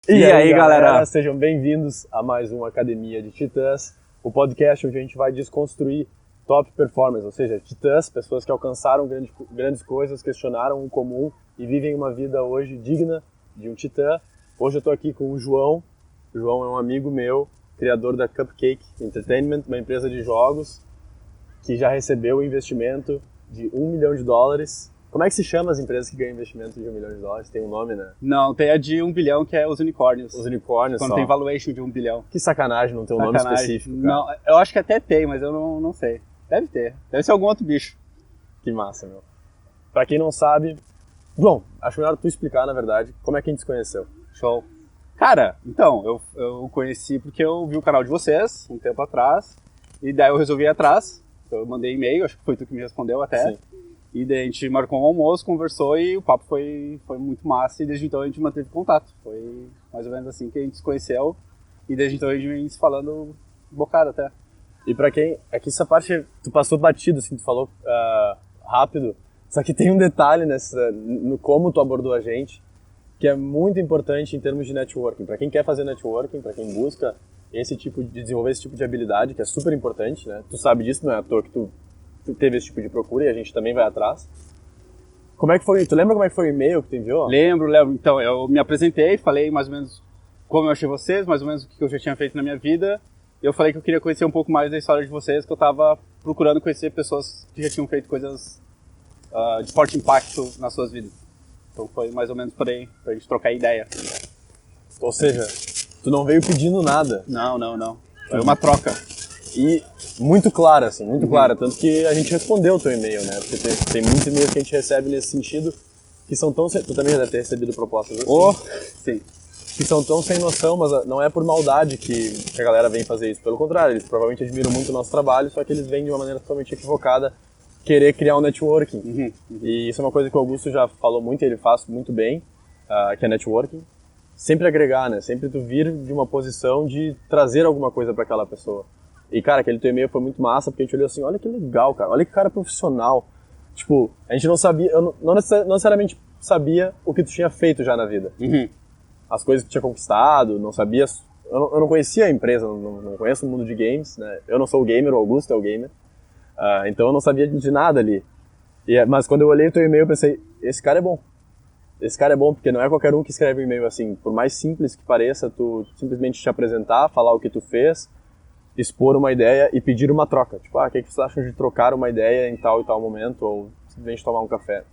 E aí, galera? Sejam bem-vindos a mais uma Academia de Titãs, o podcast onde a gente vai desconstruir top performers, ou seja, titãs, pessoas que alcançaram grandes coisas, questionaram o comum e vivem uma vida hoje digna de um titã. Hoje eu estou aqui com o João. O João é um amigo meu, criador da Cupcake Entertainment, uma empresa de jogos que já recebeu o investimento de $1 milhão. Como é que se chama as empresas que ganham investimento de $1 milhão? Tem um nome, né? Não, tem a de 1 bilhão, que é os unicórnios. Os unicórnios, quando só. tem valuation de 1 bilhão. Que sacanagem não ter um nome específico, cara. Não, eu acho que até tem, mas eu não sei. Deve ter. Deve ser algum outro bicho. Que massa, meu. Pra quem não sabe... Bom, acho melhor tu explicar, na verdade, como é que a gente se conheceu. Show. Cara, então, eu conheci porque eu vi o canal de vocês um tempo atrás, e daí eu resolvi ir atrás. Eu mandei e-mail, acho que foi tu que me respondeu até. Sim. E daí a gente marcou um almoço, conversou e o papo foi muito massa, e desde então a gente manteve contato. Foi mais ou menos assim que a gente se conheceu, e desde então a gente vem se falando bocado até. E pra quem... É que essa parte tu passou batido, assim, tu falou rápido, só que tem um detalhe no como tu abordou a gente, que é muito importante em termos de networking. Pra quem quer fazer networking, pra quem busca desenvolver esse tipo de habilidade, que é super importante, né? Tu sabe disso, não é à toa que tu teve esse tipo de procura e a gente também vai atrás. Como é que foi? Tu lembra como é que foi o e-mail que tu enviou? Lembro. Então, eu me apresentei, falei mais ou menos como eu achei vocês, mais ou menos o que eu já tinha feito na minha vida. Eu falei que eu queria conhecer um pouco mais da história de vocês, que eu tava procurando conhecer pessoas que já tinham feito coisas de forte impacto nas suas vidas. Então foi mais ou menos por aí, pra gente trocar ideia. Ou seja, tu não veio pedindo nada. Não. Foi uma troca. E muito clara, assim, muito clara. Tanto que a gente respondeu o teu e-mail, né? Porque tem muitos e-mails que a gente recebe nesse sentido que são tão... Tu também já deve ter recebido propostas assim. Sim. Que são tão sem noção, mas não é por maldade que a galera vem fazer isso. Pelo contrário, eles provavelmente admiram muito o nosso trabalho, só que eles vêm de uma maneira totalmente equivocada querer criar um networking. E isso é uma coisa que o Augusto já falou muito, e ele faz muito bem, que é networking. Sempre agregar, né? Sempre tu vir de uma posição de trazer alguma coisa para aquela pessoa. E, cara, aquele teu e-mail foi muito massa, porque a gente olhou assim, olha que legal, cara, olha que cara profissional. Tipo, a gente não sabia, eu não necessariamente sabia o que tu tinha feito já na vida. As coisas que tu tinha conquistado, não sabia, eu não conhecia a empresa, não conheço o mundo de games, né? Eu não sou o gamer, o Augusto é o gamer. Então eu não sabia de nada ali. Mas quando eu olhei o teu e-mail, eu pensei, esse cara é bom. Esse cara é bom, porque não é qualquer um que escreve um e-mail assim. Por mais simples que pareça, tu simplesmente te apresentar, falar o que tu fez, expor uma ideia e pedir uma troca. Tipo, o que vocês acham de trocar uma ideia em tal e tal momento, ou simplesmente tomar um café.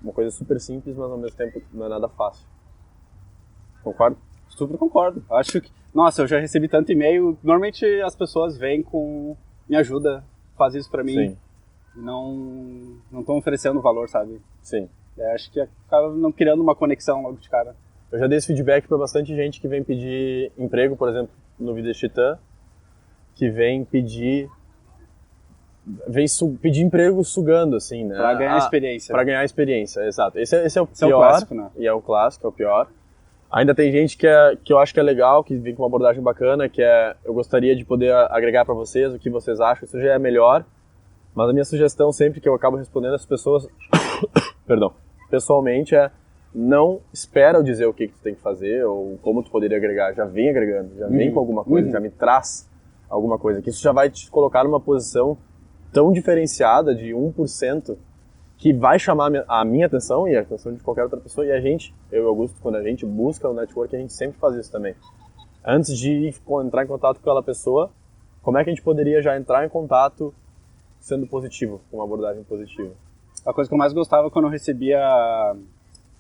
Uma coisa super simples, mas ao mesmo tempo não é nada fácil. Concorda? Super concordo. Acho que... Nossa, eu já recebi tanto e-mail. Normalmente as pessoas vêm com... Me ajuda, faz isso pra mim. Sim. Não estão oferecendo valor, sabe? Sim. Acho que acaba não criando uma conexão logo de cara. Eu já dei esse feedback pra bastante gente que vem pedir emprego, por exemplo, no Vida Titã, que vem pedir emprego sugando, assim, né? Pra ganhar experiência. Pra ganhar experiência, exato. Esse é o pior. É um clássico, né? E é o clássico, é o pior. Ainda tem gente que eu acho que é legal, que vem com uma abordagem bacana, que é, eu gostaria de poder agregar pra vocês o que vocês acham, isso já é melhor. Mas a minha sugestão sempre que eu acabo respondendo às pessoas, pessoalmente, é não espera eu dizer o que tu tem que fazer ou como tu poderia agregar. Já vem agregando, já vem com alguma coisa, já me traz alguma coisa. Que isso já vai te colocar numa posição tão diferenciada de 1% que vai chamar a minha atenção e a atenção de qualquer outra pessoa. E a gente, eu e o Augusto, quando a gente busca o network, a gente sempre faz isso também. Antes de entrar em contato com aquela pessoa, como é que a gente poderia já entrar em contato sendo positivo, com uma abordagem positiva? A coisa que eu mais gostava quando eu recebia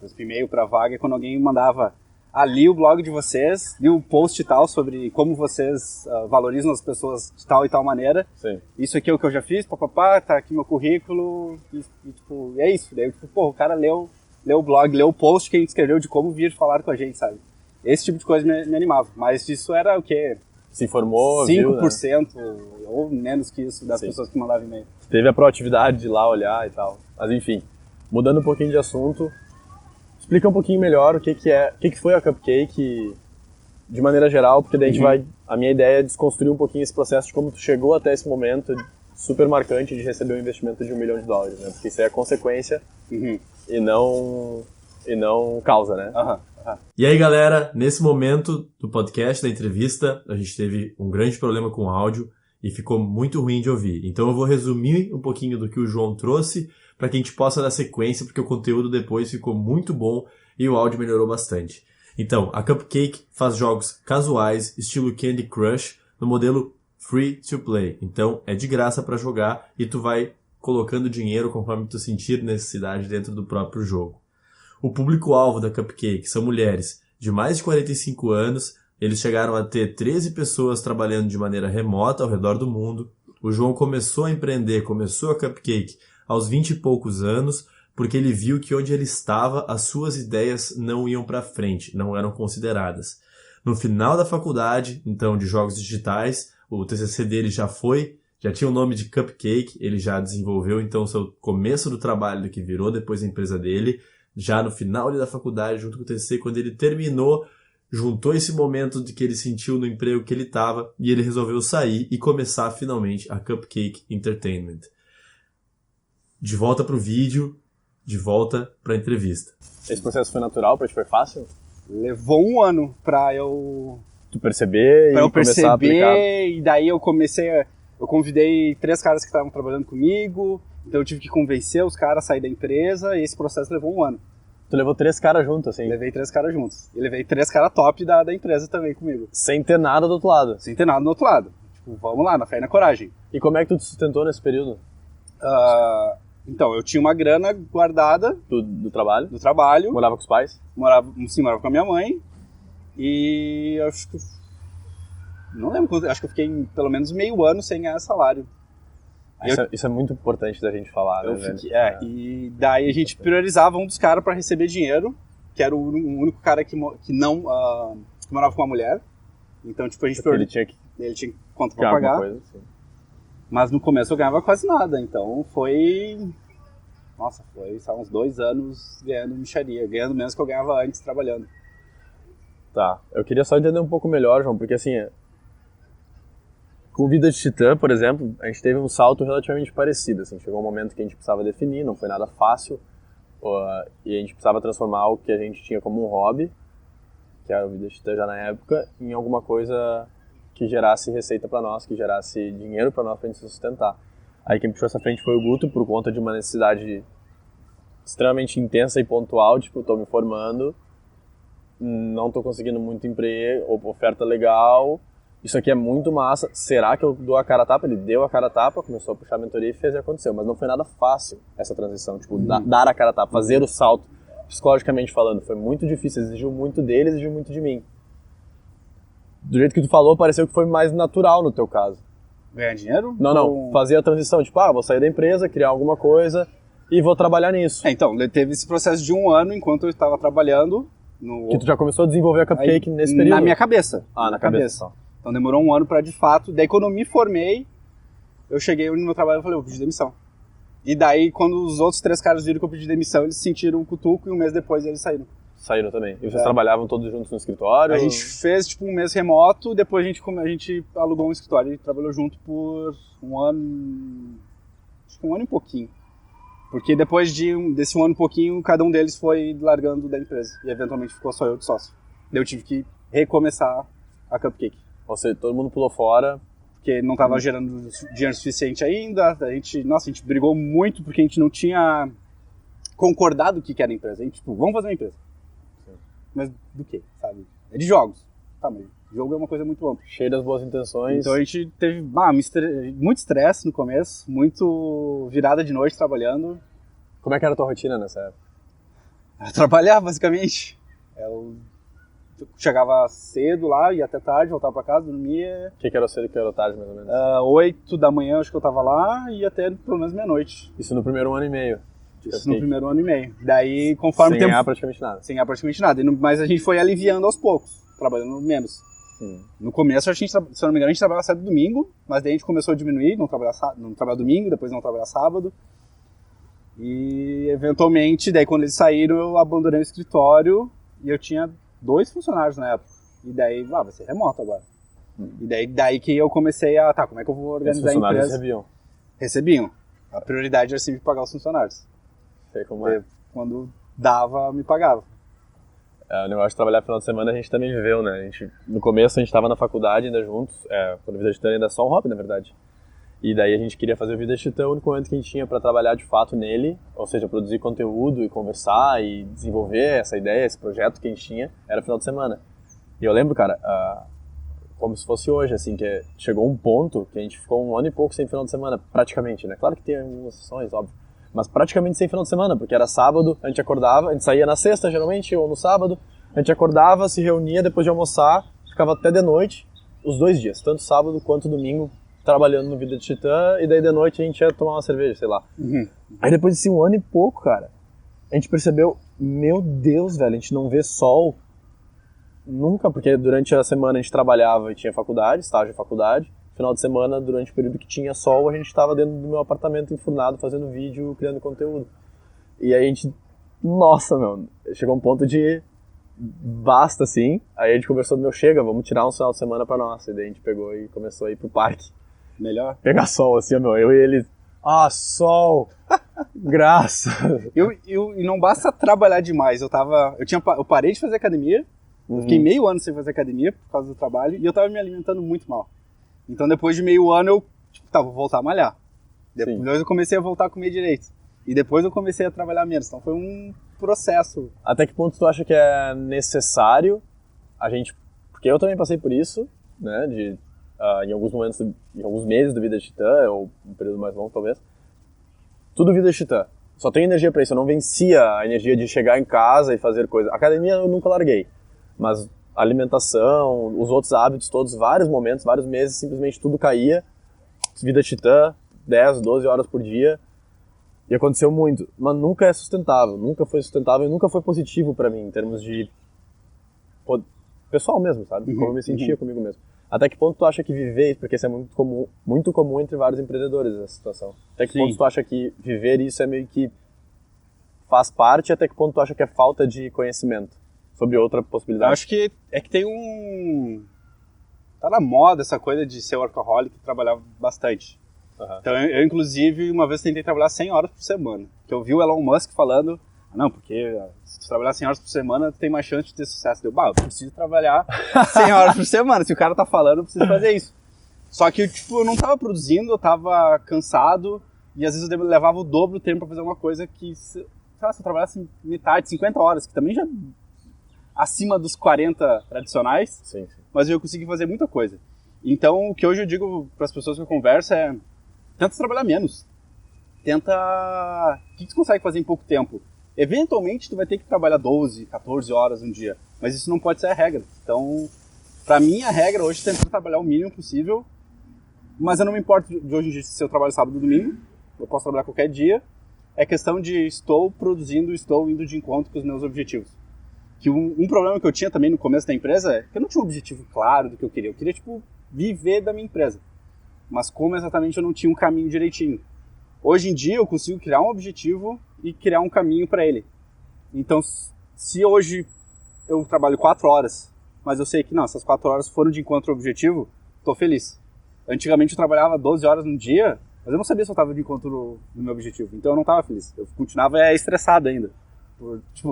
esse e-mail pra vaga é quando alguém mandava ali o blog de vocês, li um post e tal sobre como vocês valorizam as pessoas de tal e tal maneira. Sim. Isso aqui é o que eu já fiz, papapá, tá aqui meu currículo, e tipo, é isso. Daí, tipo, pô, o cara leu o blog, leu o post que a gente escreveu de como vir falar com a gente, sabe? Esse tipo de coisa me animava. Mas isso era o quê? Se informou, 5%, viu, né? Ou menos que isso das pessoas que mandavam e-mail. Teve a proatividade de ir lá olhar e tal. Mas enfim, mudando um pouquinho de assunto, explica um pouquinho melhor o que foi a Cupcake de maneira geral, porque daí a minha ideia é desconstruir um pouquinho esse processo de como tu chegou até esse momento super marcante de receber um investimento de $1 milhão, né? Porque isso é a consequência e não e não causa, né? E aí, galera, nesse momento do podcast, da entrevista, a gente teve um grande problema com o áudio e ficou muito ruim de ouvir. Então eu vou resumir um pouquinho do que o João trouxe para que a gente possa dar sequência, porque o conteúdo depois ficou muito bom e o áudio melhorou bastante. Então, a Cupcake faz jogos casuais, estilo Candy Crush, no modelo Free to Play. Então, é de graça para jogar e tu vai colocando dinheiro conforme tu sentir necessidade dentro do próprio jogo. O público-alvo da Cupcake são mulheres de mais de 45 anos. Eles chegaram a ter 13 pessoas trabalhando de maneira remota ao redor do mundo. O João começou a empreender, começou a Cupcake aos 20 e poucos anos, porque ele viu que onde ele estava, as suas ideias não iam para frente, não eram consideradas. No final da faculdade, então, de jogos digitais, o TCC dele já tinha o nome de Cupcake, ele já desenvolveu, então, o seu começo do trabalho do que virou depois a empresa dele. Já no final da faculdade, junto com o TCC, quando ele terminou, juntou esse momento de que ele sentiu no emprego que ele estava e ele resolveu sair e começar finalmente a Cupcake Entertainment. De volta pro vídeo, de volta pra entrevista. Esse processo foi natural pra ti, foi fácil? Levou um ano pra eu... Tu perceber pra e eu começar a aplicar? perceber, e daí eu convidei 3 caras que estavam trabalhando comigo, então eu tive que convencer os caras a sair da empresa, e esse processo levou um ano. Tu levou 3 caras juntos, assim? Levei 3 caras juntos. E levei 3 caras top da empresa também comigo. Sem ter nada do outro lado? Sem ter nada do outro lado. Tipo, vamos lá, na fé e na coragem. E como é que tu te sustentou nesse período? Então, eu tinha uma grana guardada Do trabalho? do trabalho. Morava com os pais? Morava com a minha mãe. E eu acho que... Não lembro quanto... Acho que eu fiquei pelo menos meio ano sem ganhar salário. Isso é muito importante da gente falar, né, velho? E daí a gente priorizava um dos caras pra receber dinheiro, que era o único cara que morava com uma mulher. Então, tipo, a gente Porque ele tinha que conta pra pagar. coisa, assim. Mas no começo eu ganhava quase nada, então foi sabe, uns 2 anos ganhando mixaria, ganhando menos que eu ganhava antes trabalhando. Tá, eu queria só entender um pouco melhor, João, porque assim, com Vida de Titã, por exemplo, a gente teve um salto relativamente parecido, assim, chegou um momento que a gente precisava definir, não foi nada fácil, e a gente precisava transformar o que a gente tinha como um hobby, que era o Vida de Titã já na época, em alguma coisa que gerasse receita para nós, que gerasse dinheiro para nós, pra gente se sustentar. Aí quem puxou essa frente foi o Guto, por conta de uma necessidade extremamente intensa e pontual, tipo, tô me formando, não tô conseguindo muito emprego, ou oferta legal, isso aqui é muito massa, será que eu dou a cara a tapa? Ele deu a cara a tapa, começou a puxar a mentoria e fez e aconteceu, mas não foi nada fácil essa transição, tipo, dar a cara a tapa, fazer o salto, psicologicamente falando, foi muito difícil, exigiu muito dele, exigiu muito de mim. Do jeito que tu falou, pareceu que foi mais natural no teu caso. Ganhar dinheiro? Não, fazer a transição, tipo, vou sair da empresa, criar alguma coisa e vou trabalhar nisso. Então, teve esse processo de um ano enquanto eu estava trabalhando. Que tu já começou a desenvolver a Cupcake nesse período? Na minha cabeça. Na cabeça. Então demorou um ano pra, de fato, daí quando eu me formei, eu cheguei no meu trabalho e falei, eu vou pedir demissão. E daí, quando os outros 3 caras viram que eu pedi demissão, eles sentiram o cutuco e um mês depois eles saíram. Saíram também. E vocês trabalhavam todos juntos no escritório? A gente fez tipo um mês remoto, depois a gente alugou um escritório e trabalhou junto por um ano, acho que um ano e pouquinho. Porque depois desse um ano e pouquinho, cada um deles foi largando da empresa e eventualmente ficou só eu de sócio. Daí eu tive que recomeçar a Cupcake. Ou seja, todo mundo pulou fora. Porque não estava gerando dinheiro suficiente ainda, a gente brigou muito porque a gente não tinha concordado o que era a empresa. A gente, tipo, vamos fazer uma empresa. Mas do que, sabe? É de jogos. Tá, mas jogo é uma coisa muito ampla. Cheio das boas intenções. Então a gente teve muito estresse no começo, muito virada de noite trabalhando. Como é que era a tua rotina nessa época? Trabalhar, basicamente. Eu chegava cedo lá, ia até tarde, voltava pra casa, dormia. O que era cedo e o que era tarde, mais ou menos? 8 da manhã, acho que eu tava lá, e até pelo menos meia-noite. Isso no primeiro ano e meio? Isso no primeiro ano e meio. Daí, conforme Sem ganhar praticamente nada. Sem ganhar praticamente nada. Mas a gente foi aliviando aos poucos, trabalhando menos. No começo, se eu não me engano, a gente trabalhava sábado e domingo, mas daí a gente começou a diminuir, não trabalhar domingo, depois não trabalhar sábado. E, eventualmente, daí quando eles saíram, eu abandonei o escritório e eu tinha 2 funcionários na época. E daí, vai ser remoto agora. E daí que eu comecei como é que eu vou organizar a empresa? Os funcionários Recebiam. A prioridade era sempre pagar os funcionários. Sei como é. Quando me pagava. O negócio de trabalhar final de semana a gente também viveu, né? No começo a gente estava na faculdade ainda juntos, quando o Vida de Titã ainda é só um hobby, na verdade. E daí a gente queria fazer o Vida de Titã, o único momento que a gente tinha para trabalhar de fato nele, ou seja, produzir conteúdo e conversar e desenvolver essa ideia, esse projeto que a gente tinha, era final de semana. E eu lembro, cara, como se fosse hoje, assim, que chegou um ponto que a gente ficou 1 ano e pouco sem final de semana, praticamente, né? Claro que tem algumas exceções, óbvio, mas praticamente sem final de semana, porque era sábado, a gente acordava, a gente saía na sexta, geralmente, ou no sábado, a gente acordava, se reunia depois de almoçar, ficava até de noite, os 2 dias, tanto sábado quanto domingo, trabalhando no Vida de Titã, e daí de noite a gente ia tomar uma cerveja, sei lá. Aí depois de 1 ano e pouco, cara, a gente percebeu, meu Deus, velho, a gente não vê sol nunca, porque durante a semana a gente trabalhava e tinha faculdade, estágio de faculdade. Final de semana, durante o período que tinha sol, a gente estava dentro do meu apartamento enfurnado, fazendo vídeo, criando conteúdo. E aí a gente, nossa, meu, chegou um ponto de basta, assim. Aí a gente conversou, chega, vamos tirar um final de semana pra nós. E daí a gente pegou e começou a ir pro parque. Melhor. Pegar sol, assim, eu e ele, sol, graça. E não basta trabalhar demais, eu parei de fazer academia, eu fiquei meio ano sem fazer academia por causa do trabalho, e eu tava me alimentando muito mal. Então depois de meio ano eu, vou voltar a malhar. Depois eu comecei a voltar a comer direito. E depois eu comecei a trabalhar menos. Então foi um processo. Até que ponto tu acha que é necessário a gente... Porque eu também passei por isso, né? Em alguns momentos, em alguns meses do Vida de Titã, ou um período mais longo talvez. Tudo Vida de Titã. Só tenho energia pra isso. Eu não vencia a energia de chegar em casa e fazer coisa. A academia eu nunca larguei. Mas a alimentação, os outros hábitos todos, vários momentos, vários meses, simplesmente tudo caía. Vida de Titã, 10, 12 horas por dia. E aconteceu muito, mas nunca é sustentável, nunca foi sustentável e nunca foi positivo pra mim, em termos de pessoal mesmo, sabe? Como eu me sentia comigo mesmo. Até que ponto tu acha que viver isso, porque isso é muito comum entre vários empreendedores, essa situação. Até que ponto tu acha que viver isso é meio que faz parte, até que ponto tu acha que é falta de conhecimento sobre outra possibilidade? Eu acho que tem tá na moda essa coisa de ser workaholic e trabalhar bastante. Então eu inclusive uma vez tentei trabalhar 100 horas por semana, que eu vi o Elon Musk falando, não, porque se tu trabalhar 100 horas por semana tu tem mais chance de ter sucesso. Eu preciso trabalhar 100 horas por semana, se o cara tá falando eu preciso fazer isso. Só que eu não tava produzindo, eu tava cansado e às vezes eu levava o dobro do tempo pra fazer uma coisa que, se eu trabalhasse metade, 50 horas, que também já acima dos 40 tradicionais, sim. Mas eu consegui fazer muita coisa. Então o que hoje eu digo pras pessoas que eu converso é: tenta trabalhar menos. O que tu consegue fazer em pouco tempo? Eventualmente tu vai ter que trabalhar 12, 14 horas um dia, mas isso não pode ser a regra. Então, pra mim a regra hoje é tentar trabalhar o mínimo possível, mas eu não me importo de hoje em dia se eu trabalho sábado ou domingo, eu posso trabalhar qualquer dia. É questão de estou produzindo, estou indo de encontro com os meus objetivos. Que um problema que eu tinha também no começo da empresa é que eu não tinha um objetivo claro do que eu queria. Eu queria, viver da minha empresa. Mas como exatamente eu não tinha um caminho direitinho. Hoje em dia eu consigo criar um objetivo e criar um caminho para ele. Então, se hoje eu trabalho 4 horas, mas eu sei que essas 4 horas foram de encontro ao objetivo, estou feliz. Antigamente eu trabalhava 12 horas no dia, mas eu não sabia se eu estava de encontro no meu objetivo. Então eu não estava feliz. Eu continuava estressado ainda.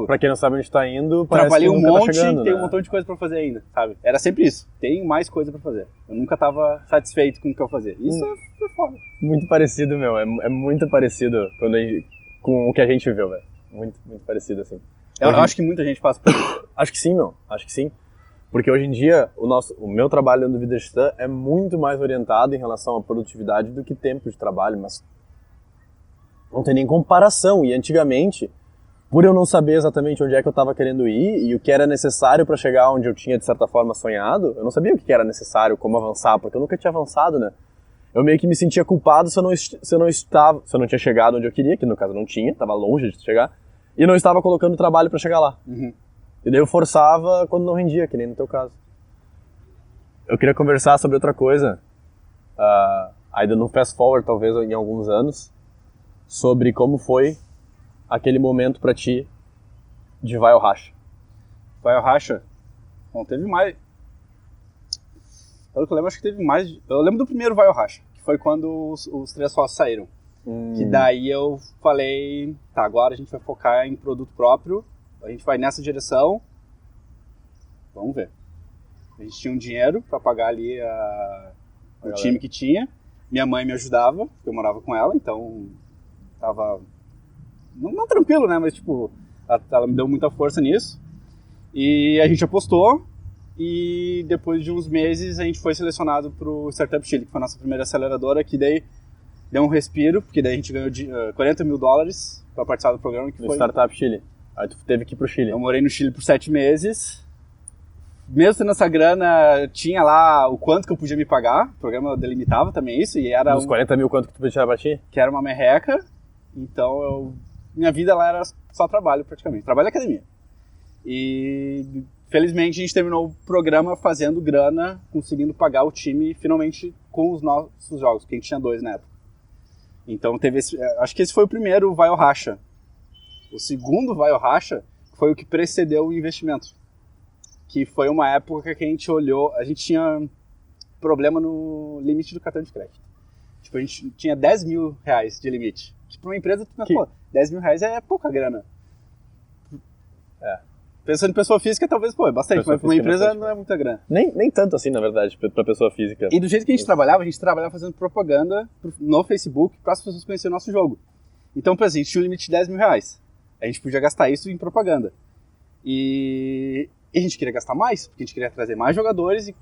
Pra quem não sabe onde tá indo, trabalhei um monte tá chegando, e tem né? um montão de coisa pra fazer ainda, sabe? Era sempre isso. Tem mais coisa pra fazer. Eu nunca tava satisfeito com o que eu fazia. Isso é foda. Muito parecido, meu. É muito parecido com o que a gente viveu, velho. Muito parecido, assim. Eu acho que muita gente passa por isso. Acho que sim, meu. Acho que sim. Porque hoje em dia, o meu trabalho dentro do Vida de Titã é muito mais orientado em relação à produtividade do que tempo de trabalho, mas não tem nem comparação. E antigamente, por eu não saber exatamente onde é que eu estava querendo ir e o que era necessário para chegar onde eu tinha, de certa forma, sonhado, eu não sabia o que era necessário, como avançar, porque eu nunca tinha avançado, né? Eu meio que me sentia culpado se eu não tinha chegado onde eu queria, que no caso não tinha, estava longe de chegar, e não estava colocando trabalho para chegar lá. E daí eu forçava quando não rendia, que nem no teu caso. Eu queria conversar sobre outra coisa, ainda no fast forward, talvez em alguns anos, sobre como foi aquele momento pra ti de vai ou racha. Vai ou racha? Bom, teve mais. Pelo que eu lembro, acho que teve mais. Eu lembro do primeiro vai ou racha, que foi quando os 3 sócios saíram. Que daí eu falei, tá, agora a gente vai focar em produto próprio, a gente vai nessa direção, vamos ver. A gente tinha um dinheiro para pagar ali o time que tinha, minha mãe me ajudava, porque eu morava com ela, então tava, não tranquilo, né, mas tipo, ela me deu muita força nisso, e a gente apostou, e depois de uns meses a gente foi selecionado pro Startup Chile, que foi a nossa primeira aceleradora, que daí deu um respiro, porque daí a gente ganhou $40 mil para participar do programa. Que foi Startup Chile. Aí tu teve que ir pro Chile. Eu morei no Chile por 7 meses. Mesmo tendo essa grana, tinha lá o quanto que eu podia me pagar. O programa delimitava também isso. E era Dos 40 mil, quanto que tu podia tirar pra ti? Que era uma merreca. Então, minha vida lá era só trabalho, praticamente. Trabalho e academia. E, felizmente, a gente terminou o programa fazendo grana, conseguindo pagar o time, finalmente, com os nossos jogos, porque a gente tinha 2 na época. Então teve acho que esse foi o primeiro Vai ou Racha. O segundo Vai ou Racha foi o que precedeu o investimento. Que foi uma época que a gente olhou, a gente tinha problema no limite do cartão de crédito. Tipo, a gente tinha R$10 mil de limite. Tipo, uma empresa, tu pensa, pô, R$10 mil é pouca grana. Pensando em pessoa física, talvez, pô, é bastante, mas para uma empresa não é muita grana. Nem tanto assim, na verdade, para pessoa física. E do jeito que a gente trabalhava fazendo propaganda no Facebook para as pessoas conhecerem o nosso jogo. Então, por exemplo, a gente tinha um limite de R$10 mil. A gente podia gastar isso em propaganda. E a gente queria gastar mais, porque a gente queria trazer mais jogadores, e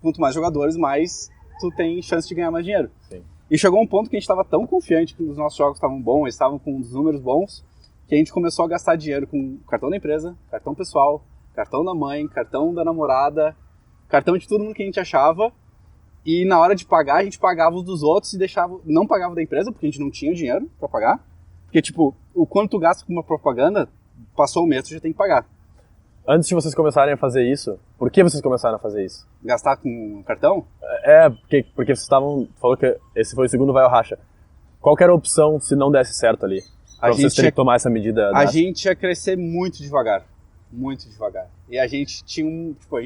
quanto mais jogadores, mais tu tem chance de ganhar mais dinheiro. Sim. E chegou um ponto que a gente estava tão confiante que os nossos jogos estavam bons, eles estavam com os números bons, que a gente começou a gastar dinheiro com cartão da empresa, cartão pessoal, cartão da mãe, cartão da namorada, cartão de todo mundo que a gente achava. E na hora de pagar, a gente pagava os dos outros e não pagava da empresa, porque a gente não tinha dinheiro para pagar. Porque, tipo, o quanto tu gasta com uma propaganda, passou o mês, tu já tem que pagar. Antes de vocês começarem a fazer isso, por que vocês começaram a fazer isso? Gastar com cartão? Porque vocês falou que esse foi o segundo Vai ou Racha. Qual que era a opção se não desse certo ali? Pra vocês terem que tomar essa medida? A gente ia crescer muito devagar. Muito devagar. E a gente tinha a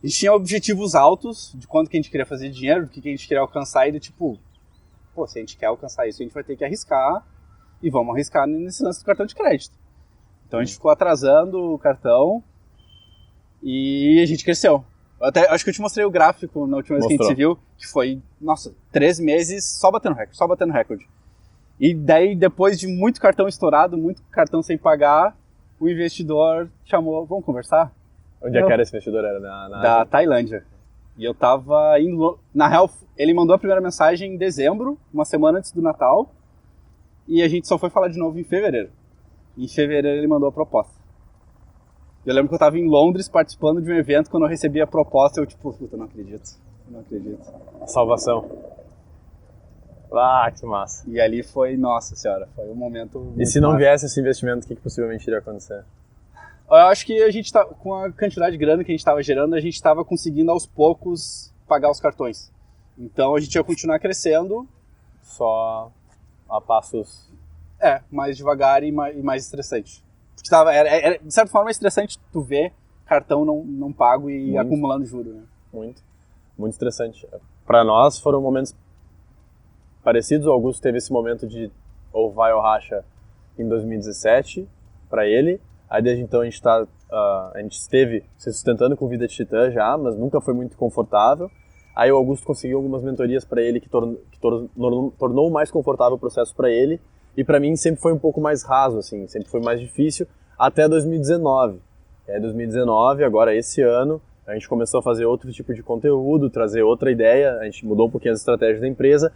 gente tinha objetivos altos de quanto que a gente queria fazer de dinheiro, do que a gente queria alcançar, e do tipo, pô, se a gente quer alcançar isso, a gente vai ter que arriscar, e vamos arriscar nesse lance do cartão de crédito. Então a gente ficou atrasando o cartão e a gente cresceu. Acho que eu te mostrei o gráfico na última vez que a gente se viu, que foi, 3 meses só batendo recorde. E daí, depois de muito cartão estourado, muito cartão sem pagar, o investidor chamou, vamos conversar? Onde é que era esse investidor? Era da Tailândia. E eu tava indo... Na real, ele mandou a primeira mensagem em dezembro, uma semana antes do Natal, e a gente só foi falar de novo em fevereiro. Em fevereiro ele mandou a proposta. Eu lembro que eu tava em Londres participando de um evento, quando eu recebi a proposta, eu tipo, puta, não acredito. A salvação. Ah, que massa. E ali foi, nossa senhora, foi um momento... E se não viesse esse investimento, o que possivelmente iria acontecer? Eu acho que a gente tá, com a quantidade de grana que a gente estava gerando, a gente estava conseguindo aos poucos pagar os cartões. Então a gente ia continuar crescendo. Só a passos... mais devagar e mais estressante. Porque era, de certa forma, é estressante tu ver cartão não pago e acumulando juros, né? Muito estressante. Para nós foram momentos parecidos. O Augusto teve esse momento de ou vai ou racha em 2017 para ele. Aí desde então a gente esteve se sustentando com vida de titã já, mas nunca foi muito confortável. Aí o Augusto conseguiu algumas mentorias para ele que tornou mais confortável o processo para ele. E para mim sempre foi um pouco mais raso, assim, sempre foi mais difícil, até 2019. É 2019, agora esse ano, a gente começou a fazer outro tipo de conteúdo, trazer outra ideia, a gente mudou um pouquinho as estratégias da empresa,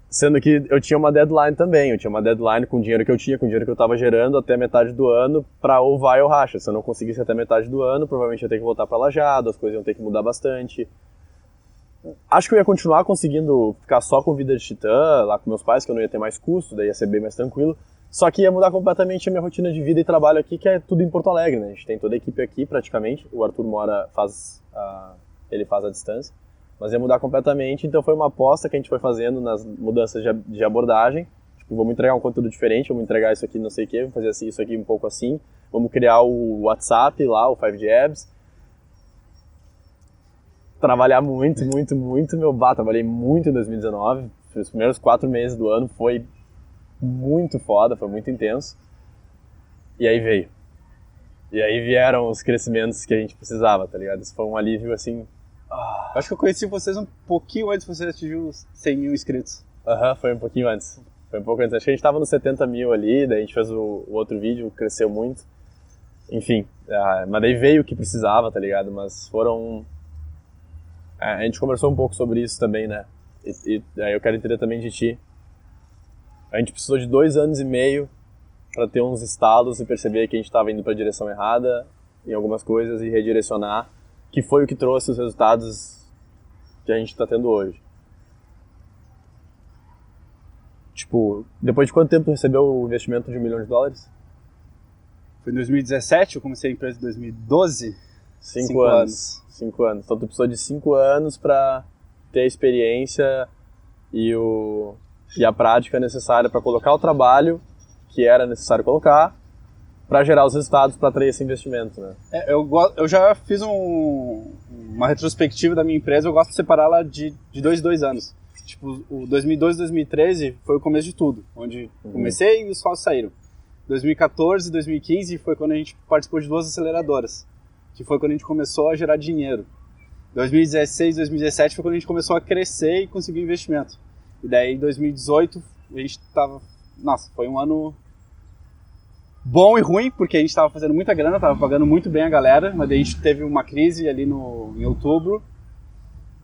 sendo que eu tinha uma deadline também, eu tinha uma deadline com o dinheiro que eu tinha, com o dinheiro que eu estava gerando até metade do ano para ou vai ou racha. Se eu não conseguisse até metade do ano, provavelmente eu ia ter que voltar para Lajeado, as coisas iam ter que mudar bastante. Acho que eu ia continuar conseguindo ficar só com vida de titã, lá com meus pais, que eu não ia ter mais custo, daí ia ser bem mais tranquilo. Só que ia mudar completamente a minha rotina de vida e trabalho aqui, que é tudo em Porto Alegre, né? A gente tem toda a equipe aqui, praticamente. O Arthur ele faz a distância. Mas ia mudar completamente, então foi uma aposta que a gente foi fazendo nas mudanças de abordagem. Tipo, vamos entregar um conteúdo diferente, vamos entregar isso aqui não sei o quê, vamos fazer isso aqui um pouco assim. Vamos criar o WhatsApp lá, o 5Jabs. Trabalhar muito, trabalhei muito em 2019, os primeiros 4 meses do ano foi muito foda, foi muito intenso. E aí veio. E aí vieram os crescimentos que a gente precisava, tá ligado? Isso foi um alívio, assim... Acho que eu conheci vocês um pouquinho antes de você atingir os 100 mil inscritos. Foi um pouquinho antes. Foi um pouco antes. Acho que a gente tava nos 70 mil ali, daí a gente fez o outro vídeo, cresceu muito. Enfim, mas daí veio o que precisava, tá ligado? Mas foram... a gente conversou um pouco sobre isso também, né? E aí eu quero entender também de ti. A gente precisou de 2 anos e meio para ter uns estalos e perceber que a gente estava indo para a direção errada em algumas coisas e redirecionar, que foi o que trouxe os resultados que a gente está tendo hoje. Tipo, depois de quanto tempo tu recebeu o investimento de $1 milhão? Foi em 2017, eu comecei a empresa em 2012. 5 anos. 5 anos. Então tu precisou de 5 anos para ter a experiência e a prática necessária para colocar o trabalho que era necessário colocar para gerar os resultados para atrair esse investimento, né? Eu já fiz uma retrospectiva da minha empresa, eu gosto de separá-la de 2 em 2 anos. Tipo, o 2012 e 2013 foi o começo de tudo, onde comecei e os sócios saíram. 2014 e 2015 foi quando a gente participou de 2 aceleradoras, que foi quando a gente começou a gerar dinheiro. 2016 e 2017 foi quando a gente começou a crescer e conseguir investimento. E daí em 2018 a gente tava... Nossa, foi um ano bom e ruim, porque a gente estava fazendo muita grana, estava pagando muito bem a galera, mas daí a gente teve uma crise ali em outubro,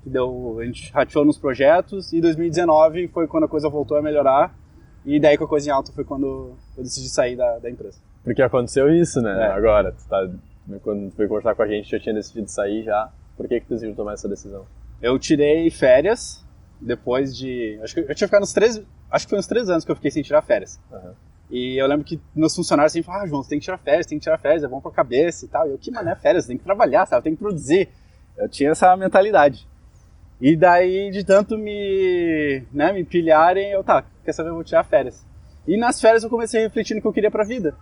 que a gente rateou nos projetos, e 2019 foi quando a coisa voltou a melhorar, e daí com a coisa em alta foi quando eu decidi sair da empresa. Porque aconteceu isso, né? Agora, quando tu foi conversar com a gente, já tinha decidido sair já. Por que tu decidiu tomar essa decisão? Eu tirei férias, depois de... Acho que eu tinha ficado acho que foi uns 3 anos que eu fiquei sem tirar férias. E eu lembro que meus funcionários sempre falavam, João, você tem que tirar férias, é bom pra cabeça e tal. E eu, que mané férias, tem que trabalhar, sabe? Tem que produzir. Eu tinha essa mentalidade. E daí, de tanto me pilharem, eu, quer saber, eu vou tirar férias. E nas férias eu comecei a refletir no que eu queria pra vida.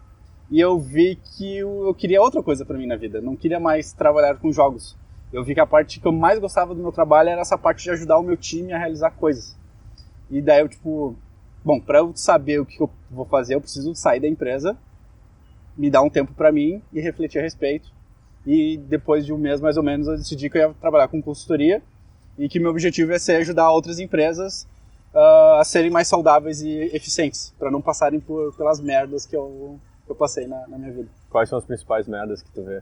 E eu vi que eu queria outra coisa pra mim na vida. Não queria mais trabalhar com jogos. Eu vi que a parte que eu mais gostava do meu trabalho era essa parte de ajudar o meu time a realizar coisas. E daí eu, pra eu saber o que eu vou fazer, eu preciso sair da empresa, me dar um tempo pra mim e refletir a respeito. E depois de um mês, mais ou menos, eu decidi que eu ia trabalhar com consultoria e que meu objetivo ia ser ajudar outras empresas a serem mais saudáveis e eficientes, para não passarem pelas merdas que eu passei na minha vida. Quais são as principais merdas que tu vê?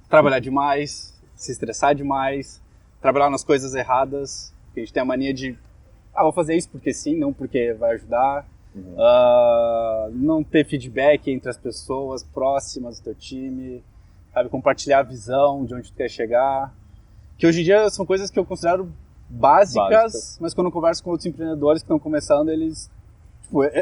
Trabalhar demais, se estressar demais, trabalhar nas coisas erradas, porque a gente tem a mania de vou fazer isso porque sim, não porque vai ajudar. Não ter feedback entre as pessoas próximas do teu time, sabe, compartilhar a visão de onde tu quer chegar, que hoje em dia são coisas que eu considero básicas, mas quando eu converso com outros empreendedores que estão começando, eles...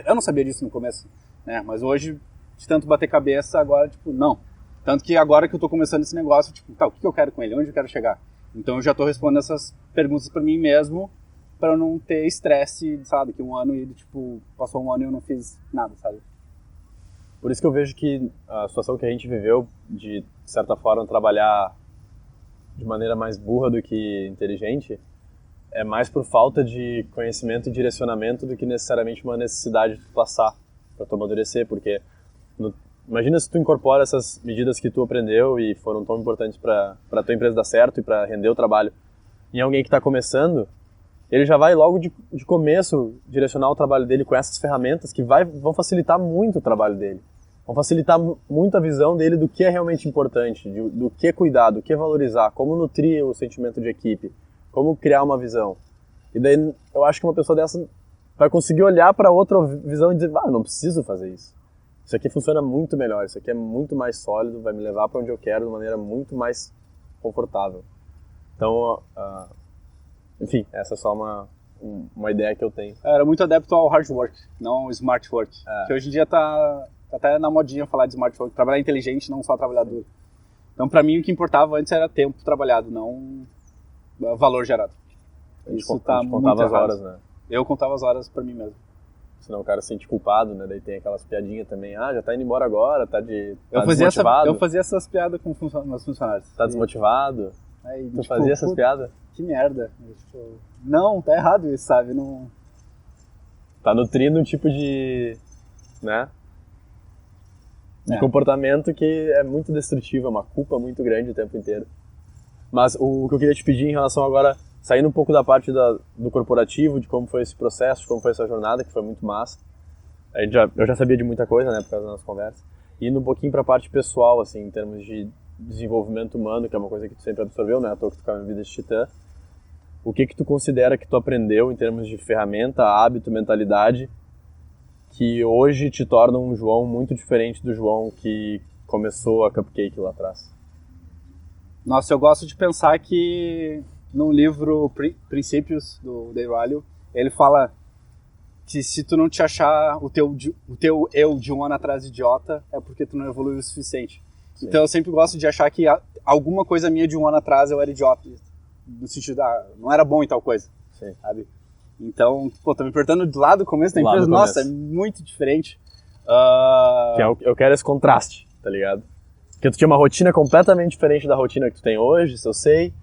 eu não sabia disso no começo, né? Mas hoje, de tanto bater cabeça, agora, não. Tanto que agora que eu tô começando esse negócio, o que eu quero com ele? Onde eu quero chegar? Então eu já tô respondendo essas perguntas para mim mesmo, para eu não ter estresse, sabe? Que um ano e, passou um ano e eu não fiz nada, sabe? Por isso que eu vejo que a situação que a gente viveu, de certa forma, trabalhar de maneira mais burra do que inteligente, é mais por falta de conhecimento e direcionamento do que necessariamente uma necessidade de tu passar para tu amadurecer, porque imagina se tu incorpora essas medidas que tu aprendeu e foram tão importantes para tua empresa dar certo e para render o trabalho em alguém que está começando, ele já vai logo de começo direcionar o trabalho dele com essas ferramentas que vão facilitar muito o trabalho dele. Vão facilitar muito a visão dele do que é realmente importante, do que cuidar, do que valorizar, como nutrir o sentimento de equipe, como criar uma visão. E daí eu acho que uma pessoa dessa vai conseguir olhar para outra visão e dizer, não preciso fazer isso. Isso aqui funciona muito melhor, isso aqui é muito mais sólido, vai me levar para onde eu quero de maneira muito mais confortável. Então, enfim, essa é só uma ideia que eu tenho. Eu era muito adepto ao hard work, não ao smart work. Que hoje em dia tá até na modinha falar de smart work, trabalhar inteligente, não só trabalhar duro. Então, para mim, o que importava antes era tempo trabalhado, não valor gerado. Isso tá muito errado. Contava as horas, né? Eu contava as horas para mim mesmo. Senão o cara se sente culpado, né? Daí tem aquelas piadinhas também. Já tá indo embora agora, eu fazia essas piadas com meus funcionários. Tá desmotivado? Tu fazia essas piadas? Que merda. Não, tá errado isso, sabe? Não... Tá nutrindo um tipo de, né, de É. comportamento que é muito destrutivo, é uma culpa muito grande o tempo inteiro. Mas o que eu queria te pedir em relação agora, saindo um pouco da parte do corporativo, de como foi esse processo, de como foi essa jornada, que foi muito massa. Eu já sabia de muita coisa, né, por causa das nossas conversas. E indo um pouquinho pra parte pessoal, assim, em termos de desenvolvimento humano, que é uma coisa que tu sempre absorveu, né, à toa que tu caiu na vida de titã. O que tu considera que tu aprendeu em termos de ferramenta, hábito, mentalidade, que hoje te torna um João muito diferente do João que começou a Cupcake lá atrás? Nossa, eu gosto de pensar que no livro Princípios, do Dale Ralliho, ele fala que se tu não te achar o teu eu de um ano atrás idiota, é porque tu não evoluiu o suficiente. Sim. Então eu sempre gosto de achar que alguma coisa minha de um ano atrás eu era idiota. No sentido, não era bom em tal coisa. Sim. Sabe? Então, pô, tô me perguntando lá do começo da empresa, nossa, é muito diferente. Eu quero esse contraste, tá ligado? Porque tu tinha uma rotina completamente diferente da rotina que tu tem hoje, se eu sei,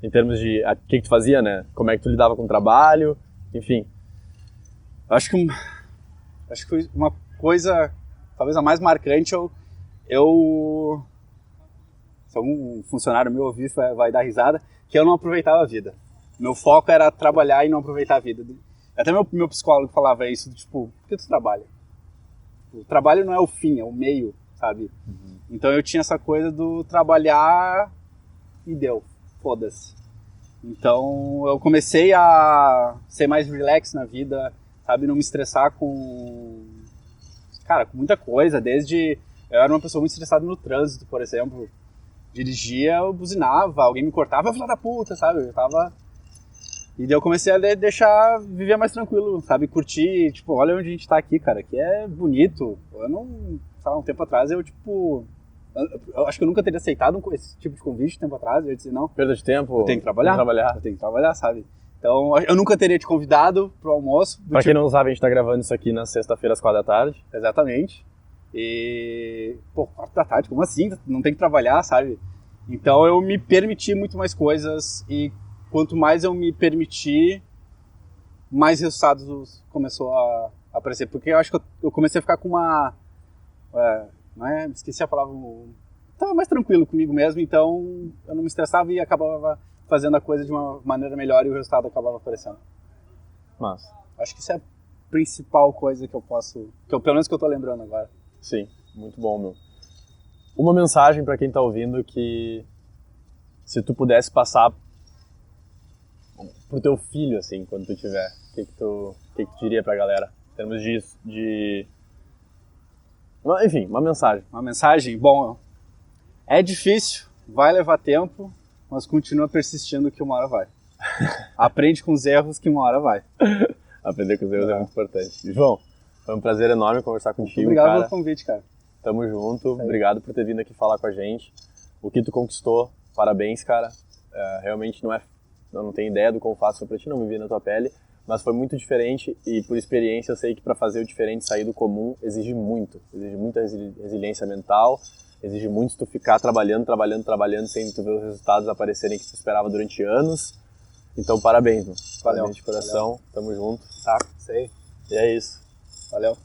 em termos de o que tu fazia, né? Como é que tu lidava com o trabalho, enfim. Acho que uma coisa, talvez a mais marcante, eu se algum funcionário meu ouvir vai dar risada, que eu não aproveitava a vida. Meu foco era trabalhar e não aproveitar a vida. Até meu psicólogo falava isso, tipo, por que tu trabalha? O trabalho não é o fim, é o meio, sabe? Uhum. Então eu tinha essa coisa do trabalhar e deu, foda-se. Então eu comecei a ser mais relax na vida, sabe? Não me estressar com muita coisa, desde... Eu era uma pessoa muito estressada no trânsito, por exemplo. Dirigia, eu buzinava, alguém me cortava, eu filha da puta, sabe? Eu tava... E daí eu comecei a viver mais tranquilo, sabe? Curtir, tipo, olha onde a gente tá aqui, cara, que é bonito. Eu não... Sei lá, um tempo atrás eu, tipo... Eu acho que eu nunca teria aceitado esse tipo de convite um tempo atrás. Eu disse, não... Perda de tempo. Eu tenho que trabalhar. Eu tenho que trabalhar, sabe? Então, eu nunca teria te convidado pro almoço. Pra quem não sabe, a gente tá gravando isso aqui na sexta-feira às 4h. Exatamente. E... Pô, 4h, como assim? Não tem que trabalhar, sabe? Então eu me permiti muito mais coisas e quanto mais eu me permiti, mais resultados começou a aparecer. Porque eu acho que eu comecei a ficar com uma... esqueci a palavra... Tava mais tranquilo comigo mesmo, então eu não me estressava e acabava fazendo a coisa de uma maneira melhor e o resultado acabava aparecendo. Mas acho que isso é a principal coisa que eu posso... pelo menos que eu tô lembrando agora. Sim, muito bom, meu. Uma mensagem pra quem tá ouvindo que se tu pudesse passar pro teu filho, assim, quando tu tiver, o que tu diria pra galera? Em termos de... Enfim, uma mensagem. Uma mensagem? Bom, é difícil, vai levar tempo, mas continua persistindo que uma hora vai. Aprende com os erros que uma hora vai. Aprender com os erros é muito importante. João, foi um prazer enorme conversar contigo, obrigado cara. pelo convite, cara. Tamo junto, obrigado por ter vindo aqui falar com a gente. O que tu conquistou, parabéns, cara. Realmente eu não tenho ideia do quão fácil foi pra ti, não me vi na tua pele, mas foi muito diferente e por experiência eu sei que pra fazer o diferente, sair do comum, exige muita resiliência mental, exige muito tu ficar trabalhando sem tu ver os resultados aparecerem que tu esperava durante anos. Então parabéns, mano. Valeu. Parabéns de coração, valeu. Tamo junto. Tá, sei. E é isso. Valeu.